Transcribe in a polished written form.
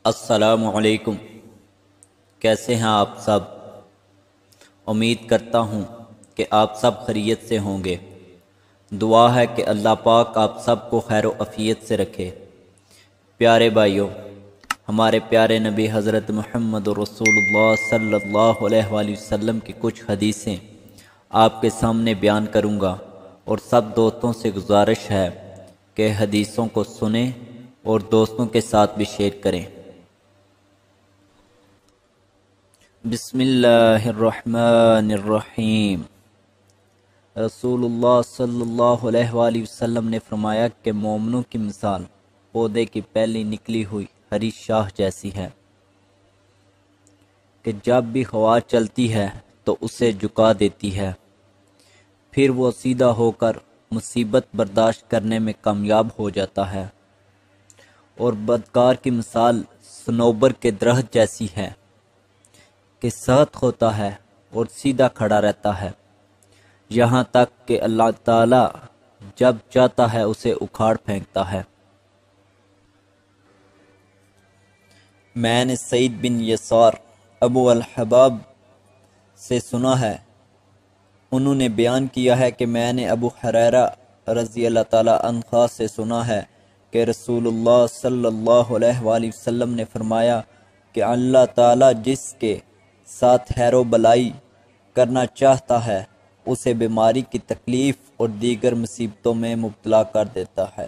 السلام علیکم۔ کیسے ہیں آپ سب؟ امید کرتا ہوں کہ آپ سب خیریت سے ہوں گے۔ دعا ہے کہ اللہ پاک آپ سب کو خیر و عافیت سے رکھے۔ پیارے بھائیوں، ہمارے پیارے نبی حضرت محمد رسول اللہ صلی اللہ علیہ وآلہ وسلم کی کچھ حدیثیں آپ کے سامنے بیان کروں گا، اور سب دوستوں سے گزارش ہے کہ حدیثوں کو سنیں اور دوستوں کے ساتھ بھی شیئر کریں۔ بسم اللہ الرحمن الرحیم۔ رسول اللہ صلی اللہ علیہ وآلہ وسلم نے فرمایا کہ مومنوں کی مثال پودے کی پہلی نکلی ہوئی ہری شاخ جیسی ہے کہ جب بھی ہوا چلتی ہے تو اسے جھکا دیتی ہے، پھر وہ سیدھا ہو کر مصیبت برداشت کرنے میں کامیاب ہو جاتا ہے۔ اور بدکار کی مثال صنوبر کے درخت جیسی ہے کہ سخت ہوتا ہے اور سیدھا کھڑا رہتا ہے، یہاں تک کہ اللہ تعالی جب چاہتا ہے اسے اکھاڑ پھینکتا ہے۔ میں نے سعید بن یسار ابو الحباب سے سنا ہے، انہوں نے بیان کیا ہے کہ میں نے ابو ہریرہ رضی اللہ تعالی عنہ سے سنا ہے کہ رسول اللہ صلی اللہ علیہ وآلہ وسلم نے فرمایا کہ اللہ تعالی جس کے ساتھ خیر و بلائی کرنا چاہتا ہے اسے بیماری کی تکلیف اور دیگر مصیبتوں میں مبتلا کر دیتا ہے۔